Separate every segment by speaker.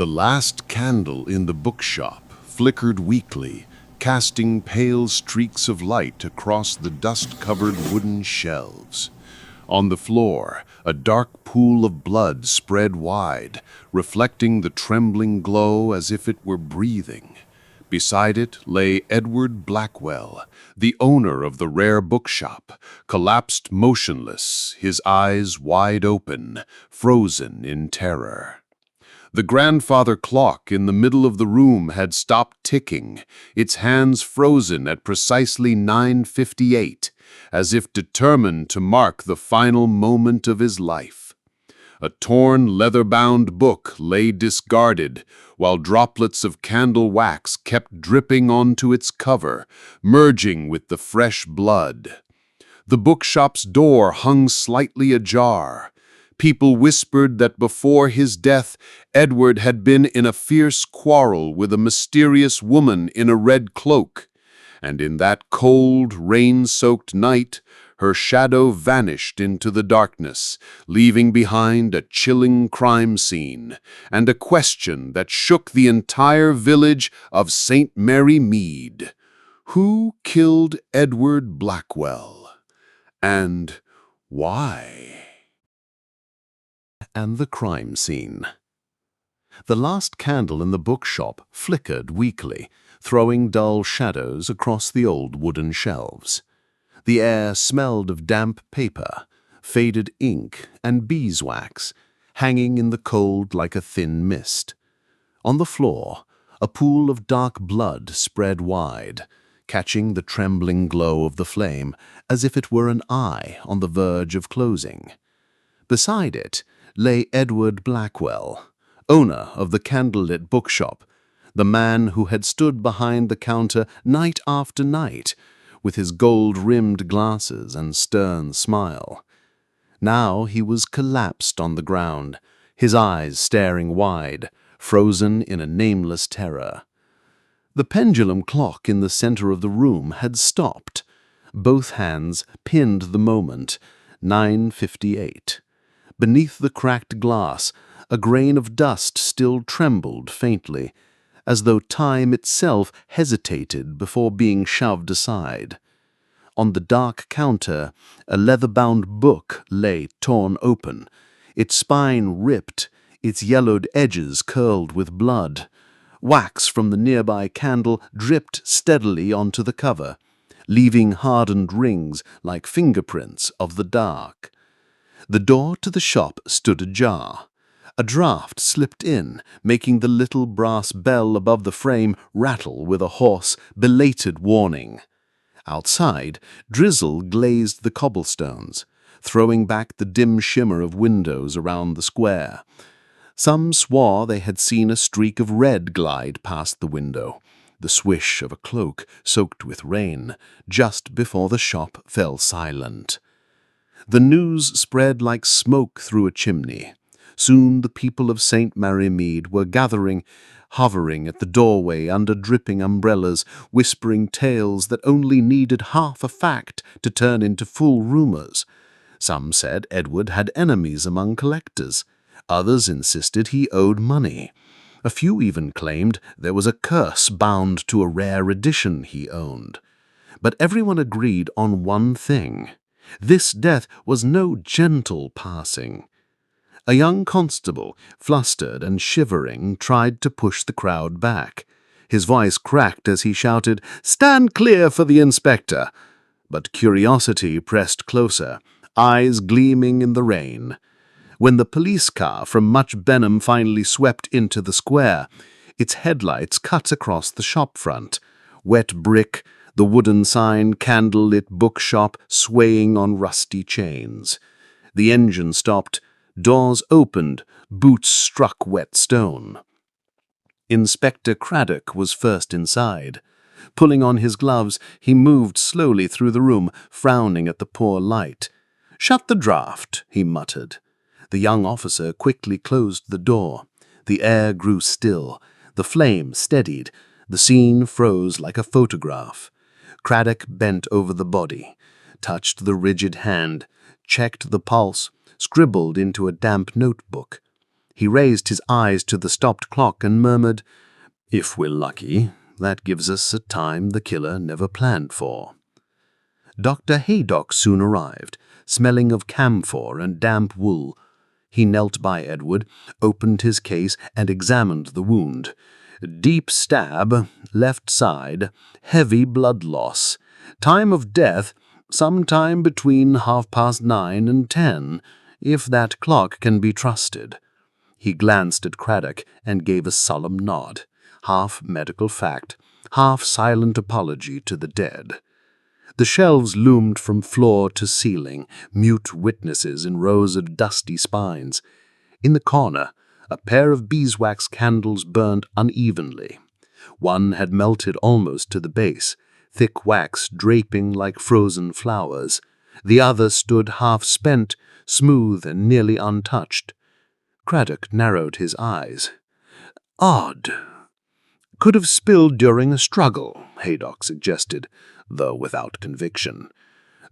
Speaker 1: The last candle in the bookshop flickered weakly, casting pale streaks of light across the dust-covered wooden shelves. On the floor, a dark pool of blood spread wide, reflecting the trembling glow as if it were breathing. Beside it lay Edward Blackwell, the owner of the rare bookshop, collapsed motionless, his eyes wide open, frozen in terror. The grandfather clock in the middle of the room had stopped ticking, its hands frozen at precisely 9:58, as if determined to mark the final moment of his life. A torn, leather-bound book lay discarded, while droplets of candle wax kept dripping onto its cover, merging with the fresh blood. The bookshop's door hung slightly ajar. People whispered that before his death, Edward had been in a fierce quarrel with a mysterious woman in a red cloak, and in that cold, rain-soaked night, her shadow vanished into the darkness, leaving behind a chilling crime scene and a question that shook the entire village of St. Mary Mead. Who killed Edward Blackwell? And why? And the crime scene. The last candle in the bookshop flickered weakly, throwing dull shadows across the old wooden shelves. The air smelled of damp paper, faded ink, and beeswax, hanging in the cold like a thin mist. On the floor, a pool of dark blood spread wide, catching the trembling glow of the flame as if it were an eye on the verge of closing. Beside it lay Edward Blackwell, owner of the Candlelit Bookshop, the man who had stood behind the counter night after night, with his gold-rimmed glasses and stern smile. Now he was collapsed on the ground, his eyes staring wide, frozen in a nameless terror. The pendulum clock in the center of the room had stopped. Both hands pinned the moment, 9:58. Beneath the cracked glass, a grain of dust still trembled faintly, as though time itself hesitated before being shoved aside. On the dark counter, a leather-bound book lay torn open, its spine ripped, its yellowed edges curled with blood. Wax from the nearby candle dripped steadily onto the cover, leaving hardened rings like fingerprints of the dark. The door to the shop stood ajar. A draught slipped in, making the little brass bell above the frame rattle with a hoarse, belated warning. Outside, drizzle glazed the cobblestones, throwing back the dim shimmer of windows around the square. Some swore they had seen a streak of red glide past the window, the swish of a cloak soaked with rain, just before the shop fell silent. The news spread like smoke through a chimney. Soon the people of St. Mary Mead were gathering, hovering at the doorway under dripping umbrellas, whispering tales that only needed half a fact to turn into full rumors. Some said Edward had enemies among collectors. Others insisted he owed money. A few even claimed there was a curse bound to a rare edition he owned. But everyone agreed on one thing. This death was no gentle passing. A young constable, flustered and shivering, tried to push the crowd back. His voice cracked as he shouted, "Stand clear for the inspector!" But curiosity pressed closer, eyes gleaming in the rain. When the police car from Much Benham finally swept into the square, its headlights cut across the shop front. Wet brick, the wooden sign Candlelit Bookshop swaying on rusty chains. The engine stopped. Doors opened, boots struck wet stone. Inspector Craddock was first inside. Pulling on his gloves, he moved slowly through the room, frowning at the poor light. "Shut the draught," he muttered. The young officer quickly closed the door. The air grew still. The flame steadied. The scene froze like a photograph. Craddock bent over the body, touched the rigid hand, checked the pulse, scribbled into a damp notebook. He raised his eyes to the stopped clock and murmured, "If we're lucky, that gives us a time the killer never planned for." Dr. Haydock soon arrived, smelling of camphor and damp wool. He knelt by Edward, opened his case, and examined the wound. Deep stab, left side, heavy blood loss. Time of death, sometime between 9:30 and 10, if that clock can be trusted. He glanced at Craddock and gave a solemn nod, half medical fact, half silent apology to the dead. The shelves loomed from floor to ceiling, mute witnesses in rows of dusty spines. In the corner, a pair of beeswax candles burned unevenly. One had melted almost to the base, thick wax draping like frozen flowers. The other stood half-spent, smooth and nearly untouched. Craddock narrowed his eyes. "Odd. Could have spilled during a struggle," Haydock suggested, though without conviction.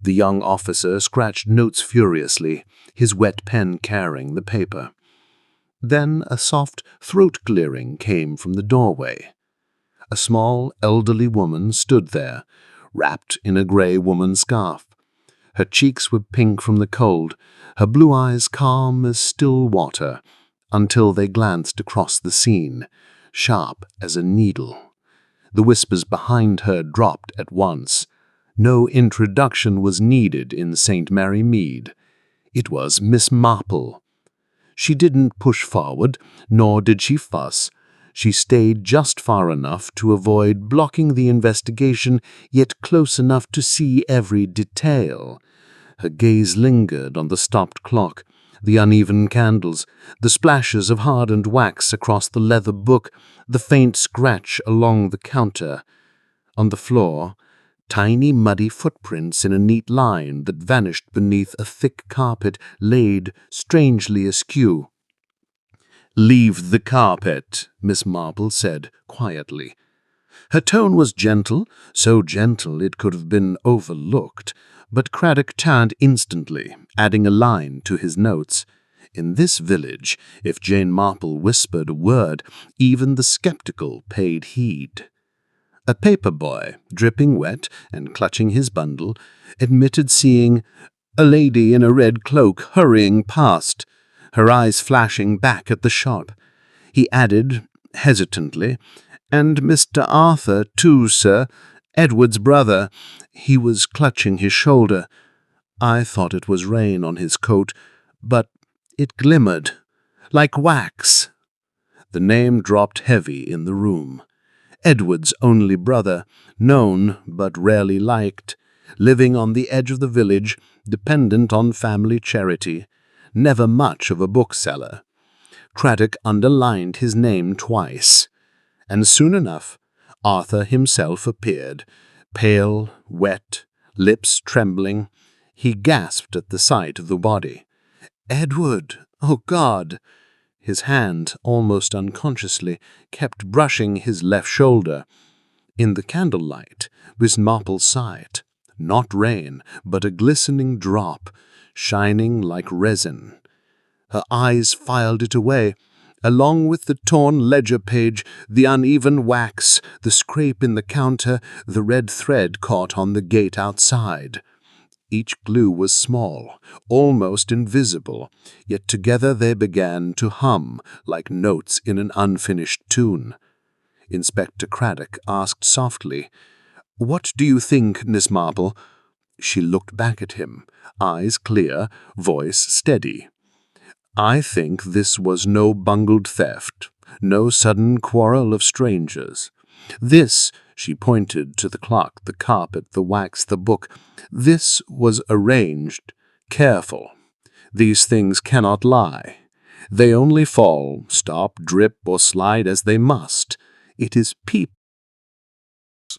Speaker 1: The young officer scratched notes furiously, his wet pen carrying the paper. Then a soft throat-clearing came from the doorway. A small, elderly woman stood there, wrapped in a grey woman's scarf. Her cheeks were pink from the cold, her blue eyes calm as still water, until they glanced across the scene, sharp as a needle. The whispers behind her dropped at once. No introduction was needed in St. Mary Mead. It was Miss Marple. She didn't push forward, nor did she fuss. She stayed just far enough to avoid blocking the investigation, yet close enough to see every detail. Her gaze lingered on the stopped clock, the uneven candles, the splashes of hardened wax across the leather book, the faint scratch along the counter. On the floor, tiny muddy footprints in a neat line that vanished beneath a thick carpet laid strangely askew. "Leave the carpet," Miss Marple said quietly. Her tone was gentle, so gentle it could have been overlooked, but Craddock turned instantly, adding a line to his notes. In this village, if Jane Marple whispered a word, even the skeptical paid heed. A paper boy, dripping wet and clutching his bundle, admitted seeing a lady in a red cloak hurrying past, her eyes flashing back at the shop. He added, hesitantly, "And Mr. Arthur, too, sir, Edward's brother." He was clutching his shoulder. I thought it was rain on his coat, but it glimmered, like wax. The name dropped heavy in the room. Edward's only brother, known but rarely liked, living on the edge of the village, dependent on family charity, never much of a bookseller. Craddock underlined his name twice, and soon enough Arthur himself appeared, pale, wet, lips trembling. He gasped at the sight of the body. "Edward! Oh, God!" His hand, almost unconsciously, kept brushing his left shoulder. In the candlelight, Miss Marple saw it. Not rain, but a glistening drop, shining like resin. Her eyes filed it away, along with the torn ledger page, the uneven wax, the scrape in the counter, the red thread caught on the gate outside. Each glue was small, almost invisible, yet together they began to hum like notes in an unfinished tune. Inspector Craddock asked softly, "What do you think, Miss Marple?" She looked back at him, eyes clear, voice steady. "I think this was no bungled theft, no sudden quarrel of strangers. This," she pointed to the clock, the carpet, the wax, the book, "this was arranged, careful. These things cannot lie. They only fall, stop, drip, or slide as they must. It is people."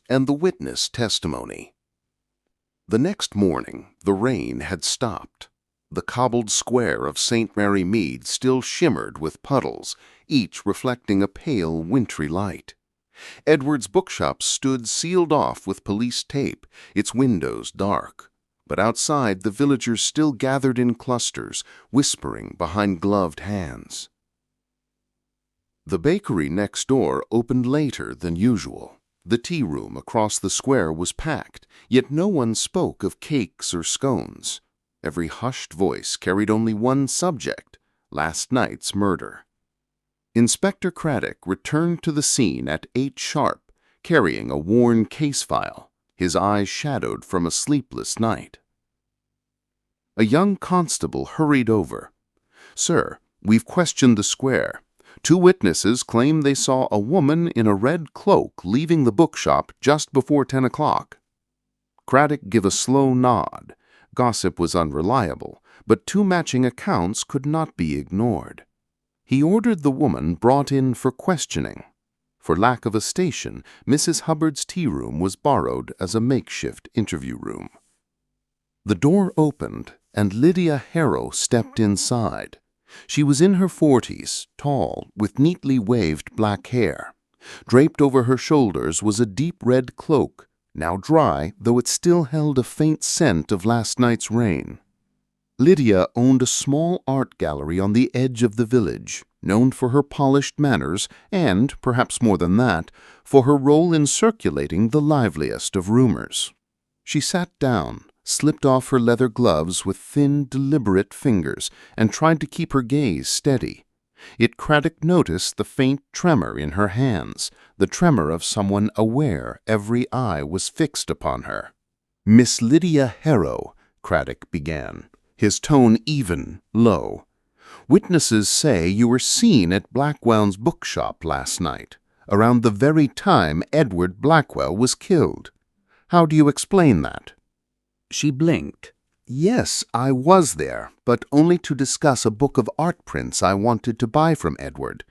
Speaker 2: And the witness testimony. The next morning, the rain had stopped. The cobbled square of St. Mary Mead still shimmered with puddles, each reflecting a pale, wintry light. Edward's bookshop stood sealed off with police tape, its windows dark. But outside, the villagers still gathered in clusters, whispering behind gloved hands. The bakery next door opened later than usual. The tea room across the square was packed, yet no one spoke of cakes or scones. Every hushed voice carried only one subject: last night's murder. Inspector Craddock returned to the scene at 8 sharp, carrying a worn case file, his eyes shadowed from a sleepless night. A young constable hurried over. "Sir, we've questioned the square. 2 witnesses claim they saw a woman in a red cloak leaving the bookshop just before 10 o'clock. Craddock gave a slow nod. Gossip was unreliable, but 2 matching accounts could not be ignored. He ordered the woman brought in for questioning. For lack of a station, Mrs. Hubbard's tea room was borrowed as a makeshift interview room. The door opened, and Lydia Harrow stepped inside. She was in her 40s, tall, with neatly waved black hair. Draped over her shoulders was a deep red cloak, now dry, though it still held a faint scent of last night's rain. Lydia owned a small art gallery on the edge of the village, known for her polished manners and, perhaps more than that, for her role in circulating the liveliest of rumors. She sat down, slipped off her leather gloves with thin, deliberate fingers, and tried to keep her gaze steady. Yet Craddock noticed the faint tremor in her hands, the tremor of someone aware every eye was fixed upon her. "Miss Lydia Harrow," Craddock began, his tone even, low. "Witnesses say you were seen at Blackwell's bookshop last night, around the very time Edward Blackwell was killed. How do you explain that?" She blinked. "Yes, I was there, but only to discuss a book of art prints I wanted to buy from Edward.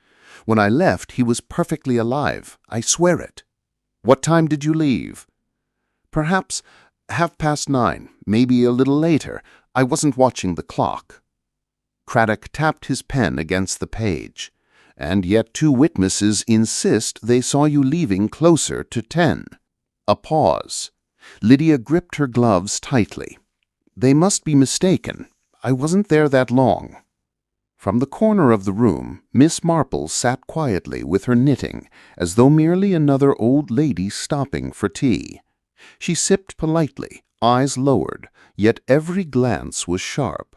Speaker 2: When I left, he was perfectly alive. I swear it." "What time did you leave?" "Perhaps 9:30, maybe a little later. I wasn't watching the clock." Craddock tapped his pen against the page. "And yet 2 witnesses insist they saw you leaving closer to 10. A pause. Lydia gripped her gloves tightly. "They must be mistaken. I wasn't there that long." From the corner of the room, Miss Marple sat quietly with her knitting, as though merely another old lady stopping for tea. She sipped politely, eyes lowered, yet every glance was sharp.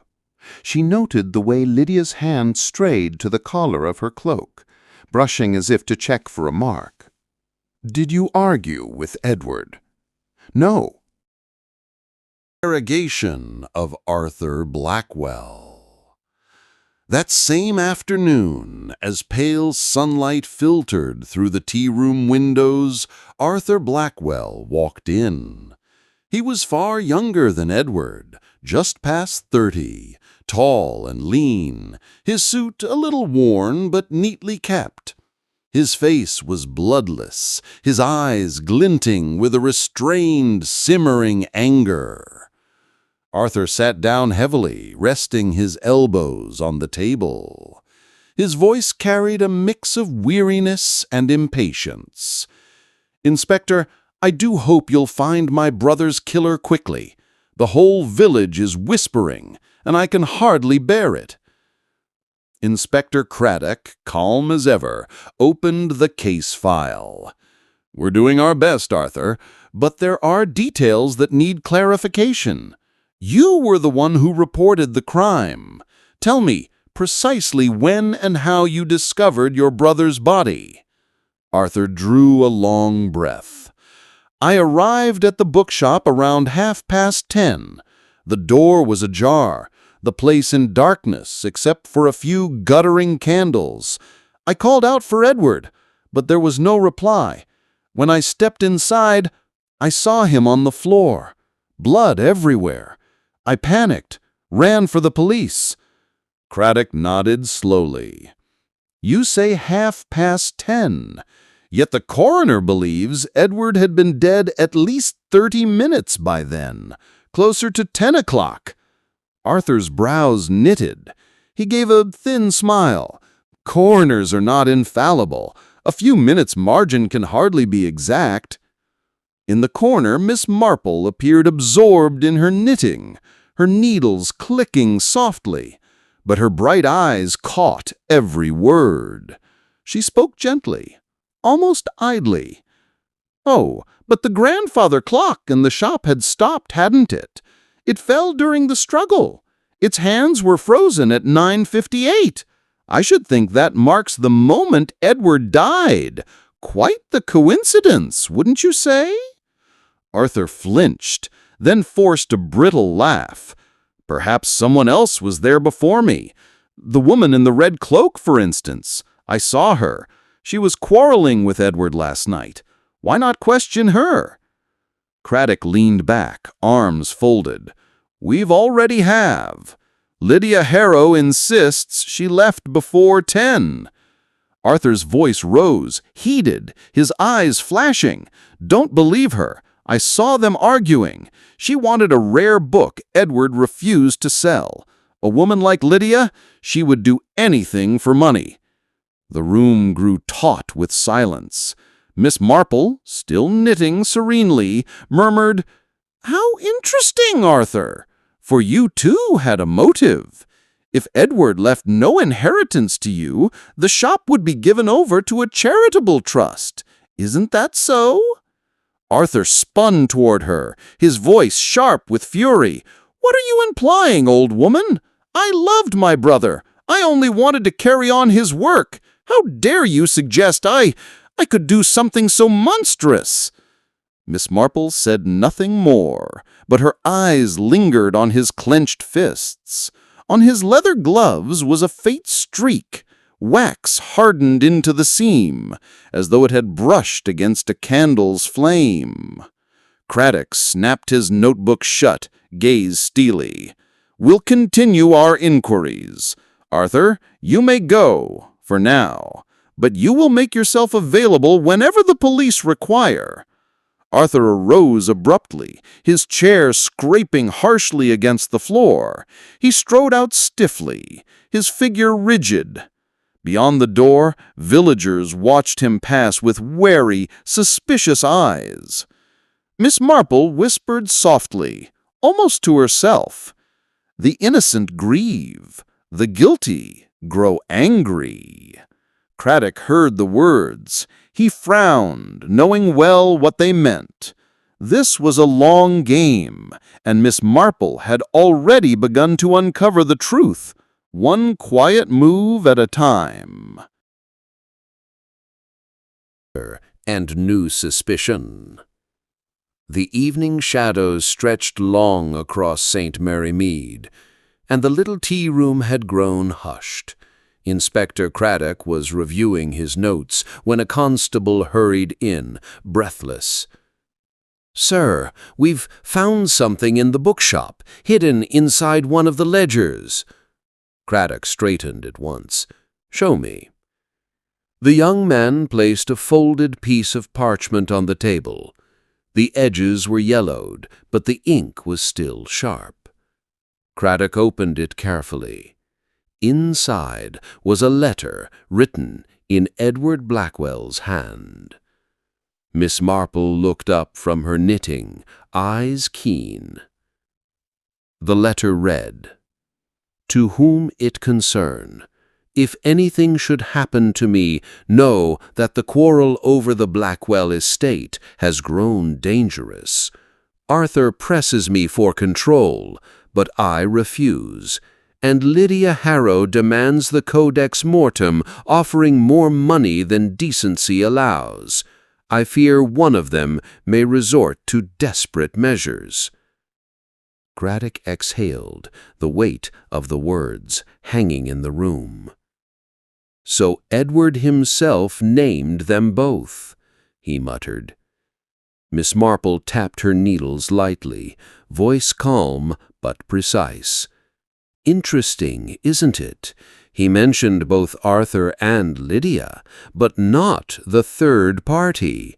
Speaker 2: She noted the way Lydia's hand strayed to the collar of her cloak, brushing as if to check for a mark. "Did you argue with Edward?" "No."
Speaker 1: Interrogation of Arthur Blackwell. That same afternoon, as pale sunlight filtered through the tea-room windows, Arthur Blackwell walked in. He was far younger than Edward, just past 30, tall and lean, his suit a little worn but neatly kept. His face was bloodless, his eyes glinting with a restrained, simmering anger. Arthur sat down heavily, resting his elbows on the table. His voice carried a mix of weariness and impatience. "Inspector, I do hope you'll find my brother's killer quickly. The whole village is whispering, and I can hardly bear it." Inspector Craddock, calm as ever, opened the case file. "We're doing our best, Arthur, but there are details that need clarification. You were the one who reported the crime. Tell me precisely when and how you discovered your brother's body." Arthur drew a long breath. "I arrived at the bookshop around 10:30. The door was ajar, the place in darkness except for a few guttering candles. I called out for Edward, but there was no reply. When I stepped inside, I saw him on the floor, blood everywhere. I panicked, ran for the police." Craddock nodded slowly. "You say 10:30, yet the coroner believes Edward had been dead at least 30 minutes by then, closer to 10 o'clock. Arthur's brows knitted. He gave a thin smile. "Coroners are not infallible. A few minutes' margin can hardly be exact." In the corner, Miss Marple appeared absorbed in her knitting, her needles clicking softly, but her bright eyes caught every word.
Speaker 3: She spoke gently, almost idly. "Oh, but the grandfather clock in the shop had stopped, hadn't it? It fell during the struggle. Its hands were frozen at 9:58. I should think that marks the moment Edward died. Quite the coincidence, wouldn't you say?" Arthur flinched, then forced a brittle laugh. "Perhaps someone else was there before me. The woman in the red cloak, for instance. I saw her. She was quarreling with Edward last night. Why not question her?" Craddock leaned back, arms folded. "We've already have. Lydia Harrow insists she left before 10. Arthur's voice rose, heated, his eyes flashing. "Don't believe her. I saw them arguing. She wanted a rare book Edward refused to sell. A woman like Lydia, she would do anything for money." The room grew taut with silence. Miss Marple, still knitting serenely, murmured, "How interesting, Arthur! For you too had a motive. If Edward left no inheritance to you, the shop would be given over to a charitable trust. Isn't that so?" Arthur spun toward her, his voice sharp with fury. "What are you implying, old woman? I loved my brother. I only wanted to carry on his work. How dare you suggest I could do something so monstrous?" Miss Marple said nothing more, but her eyes lingered on his clenched fists. On his leather gloves was a faint streak, wax hardened into the seam, as though it had brushed against a candle's flame. Craddock snapped his notebook shut, gaze steely. "We'll continue our inquiries. Arthur, you may go, for now, but you will make yourself available whenever the police require." Arthur arose abruptly, his chair scraping harshly against the floor. He strode out stiffly, his figure rigid. Beyond the door, villagers watched him pass with wary, suspicious eyes. Miss Marple whispered softly, almost to herself, "The innocent grieve, the guilty grow angry." Craddock heard the words. He frowned, knowing well what they meant. This was a long game, and Miss Marple had already begun to uncover the truth, one quiet move at a time.
Speaker 1: And new suspicion. The evening shadows stretched long across St. Mary Mead, and the little tea-room had grown hushed. Inspector Craddock was reviewing his notes when a constable hurried in, breathless. "Sir, we've found something in the bookshop, hidden inside one of the ledgers." Craddock straightened at once. "Show me." The young man placed a folded piece of parchment on the table. The edges were yellowed, but the ink was still sharp. Craddock opened it carefully. Inside was a letter written in Edward Blackwell's hand. Miss Marple looked up from her knitting, eyes keen. The letter read, "To whom it concern, if anything should happen to me, know that the quarrel over the Blackwell estate has grown dangerous. Arthur presses me for control, but I refuse. And Lydia Harrow demands the codex mortem, offering more money than decency allows. I fear one of them may resort to desperate measures." Craddock exhaled, the weight of the words hanging in the room. "So Edward himself named them both," he muttered. Miss Marple tapped her needles lightly, voice calm but precise. "Interesting, isn't it? He mentioned both Arthur and Lydia, but not the third party."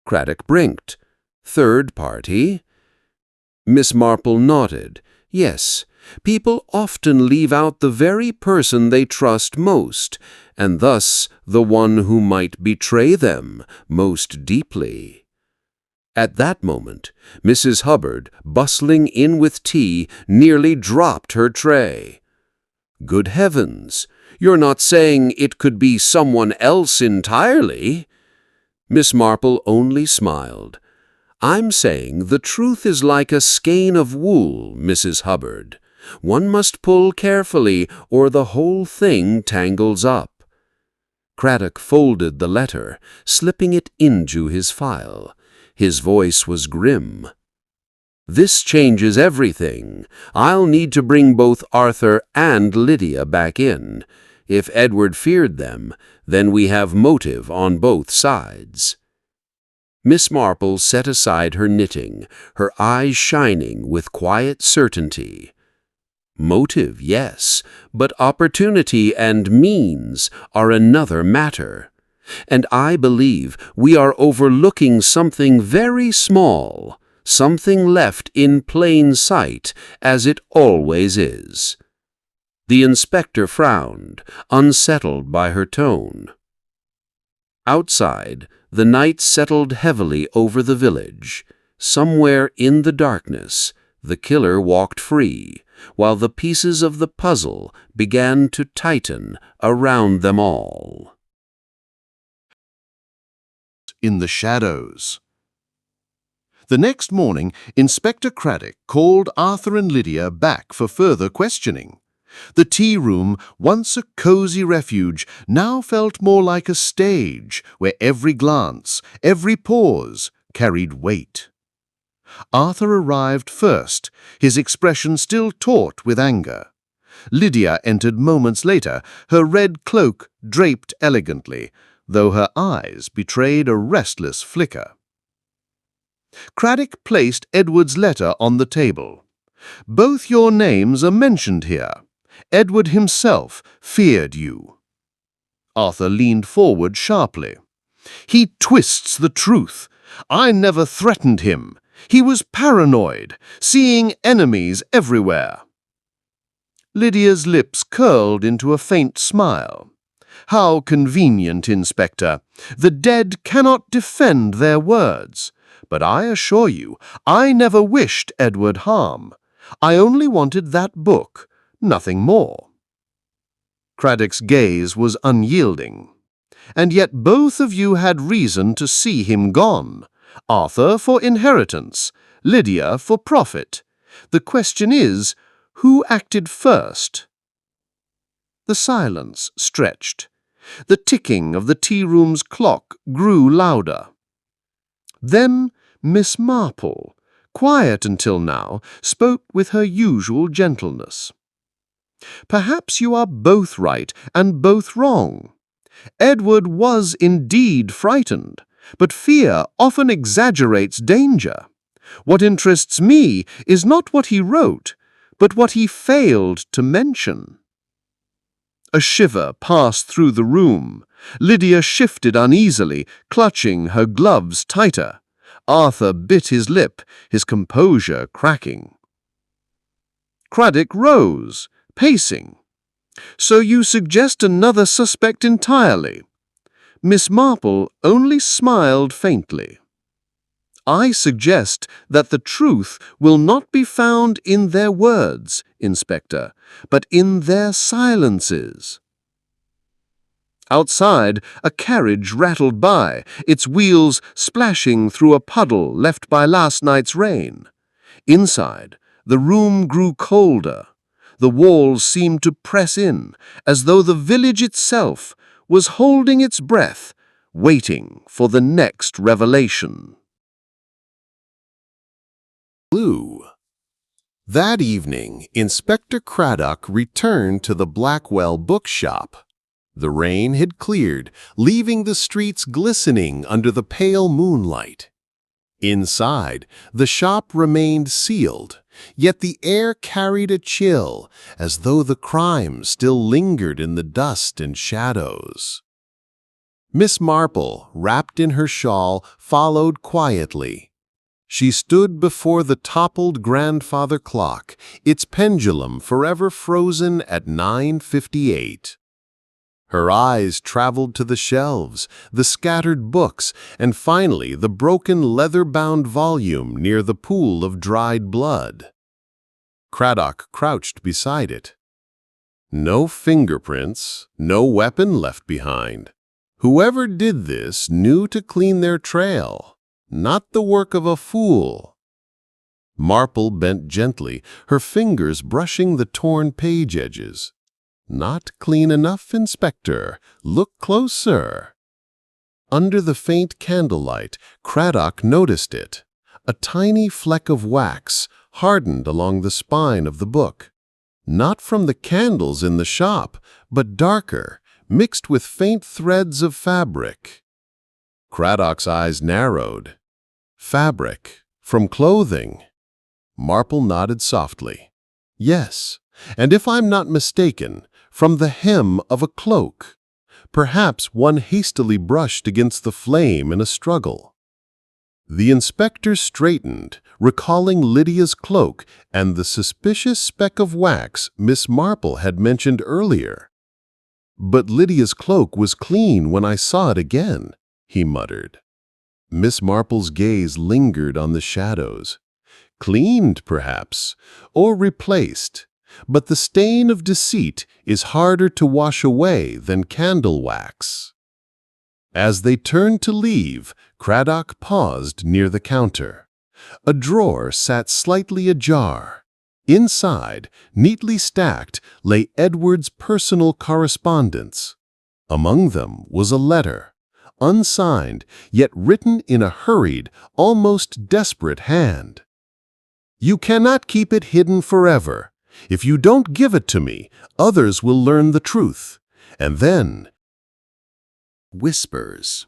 Speaker 1: Craddock blinked. "Third party?" Miss Marple nodded. "Yes, people often leave out the very person they trust most, and thus the one who might betray them most deeply." At that moment, Mrs. Hubbard, bustling in with tea, nearly dropped her tray. "Good heavens!
Speaker 4: You're not saying it could be someone else entirely?" Miss Marple only smiled. "I'm saying the truth is like a skein of wool, Mrs. Hubbard. One must pull carefully, or the whole thing tangles up." Craddock folded the letter, slipping it into his file. His voice was grim. "This changes everything. I'll need to bring both Arthur and Lydia back in. If Edward feared them, then we have motive on both sides." Miss Marple set aside her knitting, her eyes shining with quiet certainty. "Motive, yes, but opportunity and means are another matter. And I believe we are overlooking something very small, something left in plain sight, as it always is." The inspector frowned, unsettled by her tone. Outside, the night settled heavily over the village. Somewhere in the darkness, the killer walked free, while the pieces of the puzzle began to tighten around them all.
Speaker 1: In the shadows. The next morning, Inspector Craddock called Arthur and Lydia back for further questioning. The tea room, once a cozy refuge, now felt more like a stage where every glance, every pause carried weight. Arthur arrived first, his expression still taut with anger. Lydia entered moments later, her red cloak draped elegantly, though her eyes betrayed a restless flicker. Craddock placed Edward's letter on the table. "Both your names are mentioned here. Edward himself feared you." Arthur leaned forward sharply. "He twists the truth. I never threatened him. He was paranoid, seeing enemies everywhere." Lydia's lips curled into a faint smile. "How convenient, Inspector. The dead cannot defend their words. But I assure you, I never wished Edward harm. I only wanted that book, nothing more." Craddock's gaze was unyielding. "And yet both of you had reason to see him gone. Arthur for inheritance, Lydia for profit. The question is, who acted first?" The silence stretched. The ticking of the tea-room's clock grew louder. Then Miss Marple, quiet until now, spoke with her usual gentleness. "Perhaps you are both right and both wrong. Edward was indeed frightened, but fear often exaggerates danger. What interests me is not what he wrote, but what he failed to mention." A shiver passed through the room. Lydia shifted uneasily, clutching her gloves tighter. Arthur bit his lip, his composure cracking. Craddock rose, pacing. "So you suggest another suspect entirely?" Miss Marple only smiled faintly. "I suggest that the truth will not be found in their words, Inspector, but in their silences." Outside, a carriage rattled by, its wheels splashing through a puddle left by last night's rain. Inside, the room grew colder. The walls seemed to press in, as though the village itself was holding its breath, waiting for the next revelation.
Speaker 2: Blue. That evening, Inspector Craddock returned to the Blackwell bookshop. The rain had cleared, leaving the streets glistening under the pale moonlight. Inside, the shop remained sealed, yet the air carried a chill, as though the crime still lingered in the dust and shadows. Miss Marple, wrapped in her shawl, followed quietly. She stood before the toppled grandfather clock, its pendulum forever frozen at 9:58. Her eyes traveled to the shelves, the scattered books, and finally the broken leather-bound volume near the pool of dried blood. Craddock crouched beside it.
Speaker 1: No fingerprints, no weapon left behind. Whoever did this knew to clean their trail, not the work of a fool. Marple bent gently, her fingers brushing the torn page edges. Not clean enough, Inspector. Look closer. Under the faint candlelight, Craddock noticed it. A tiny fleck of wax hardened along the spine of the book. Not from the candles in the shop, but darker, mixed with faint threads of fabric. Craddock's eyes narrowed. Fabric, from clothing. Marple nodded softly. Yes, and if I'm not mistaken, from the hem of a cloak. Perhaps one hastily brushed against the flame in a struggle. The inspector straightened, recalling Lydia's cloak and the suspicious speck of wax Miss Marple had mentioned earlier. But Lydia's cloak was clean when I saw it again, he muttered. Miss Marple's gaze lingered on the shadows. Cleaned, perhaps, or replaced, but the stain of deceit is harder to wash away than candle wax. As they turned to leave, Craddock paused near the counter. A drawer sat slightly ajar. Inside, neatly stacked, lay Edward's personal correspondence. Among them was a letter, unsigned, yet written in a hurried, almost desperate hand. You cannot keep it hidden forever. If you don't give it to me, others will learn the truth. And then...
Speaker 2: Whispers.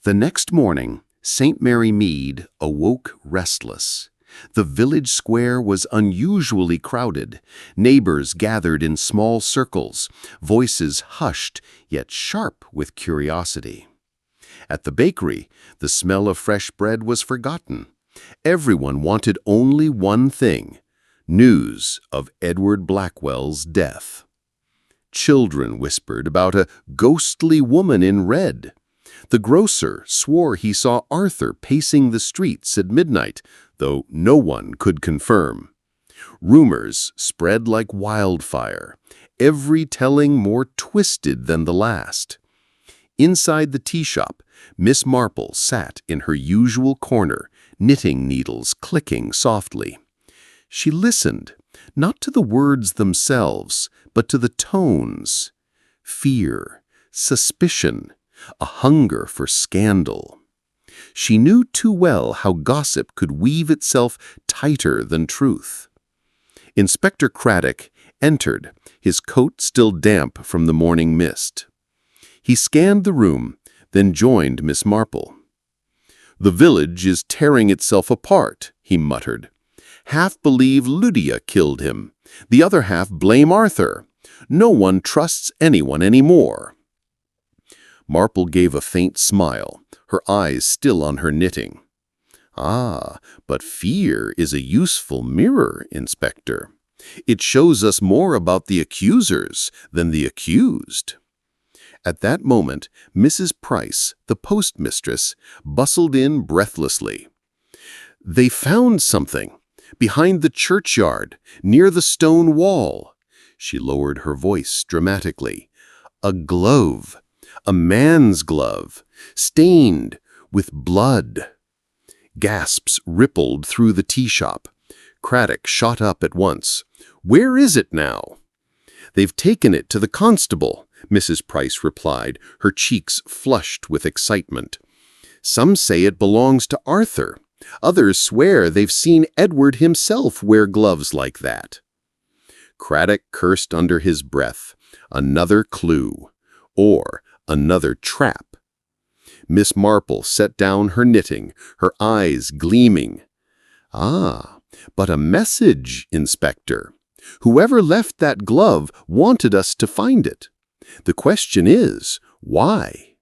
Speaker 2: The next morning, St. Mary Mead awoke restless. The village square was unusually crowded. Neighbors gathered in small circles, voices hushed yet sharp with curiosity. At the bakery, the smell of fresh bread was forgotten. Everyone wanted only one thing: news of Edward Blackwell's death. Children whispered about a ghostly woman in red. The grocer swore he saw Arthur pacing the streets at midnight, though no one could confirm. Rumors spread like wildfire, every telling more twisted than the last. Inside the tea shop, Miss Marple sat in her usual corner, knitting needles clicking softly. She listened, not to the words themselves, but to the tones. Fear, suspicion, a hunger for scandal. She knew too well how gossip could weave itself tighter than truth. Inspector Craddock entered, his coat still damp from the morning mist. He scanned the room, then joined Miss Marple. "The village is tearing itself apart," he muttered. "Half believe Lydia killed him. The other half blame Arthur. No one trusts anyone anymore." Marple gave a faint smile, her eyes still on her knitting. "Ah, but fear is a useful mirror, Inspector. It shows us more about the accusers than the accused." At that moment, Mrs. Price, the postmistress, bustled in breathlessly. "They found something. Behind the churchyard, near the stone wall." She lowered her voice dramatically. "A glove. A man's glove. Stained with blood." Gasps rippled through the tea shop. Craddock shot up at once. "Where is it now?" "They've taken it to the constable," Mrs. Price replied, her cheeks flushed with excitement. "Some say it belongs to Arthur. Others swear they've seen Edward himself wear gloves like that." Craddock cursed under his breath. Another clue. Or another trap. Miss Marple set down her knitting, her eyes gleaming. "Ah, but a message, Inspector. Whoever left that glove wanted us to find it. The question is, why?"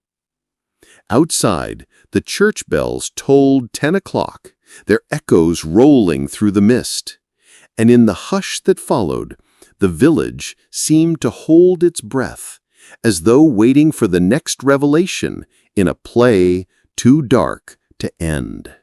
Speaker 2: Outside, the church bells tolled 10 o'clock, their echoes rolling through the mist. And in the hush that followed, the village seemed to hold its breath, as though waiting for the next revelation in a play too dark to end.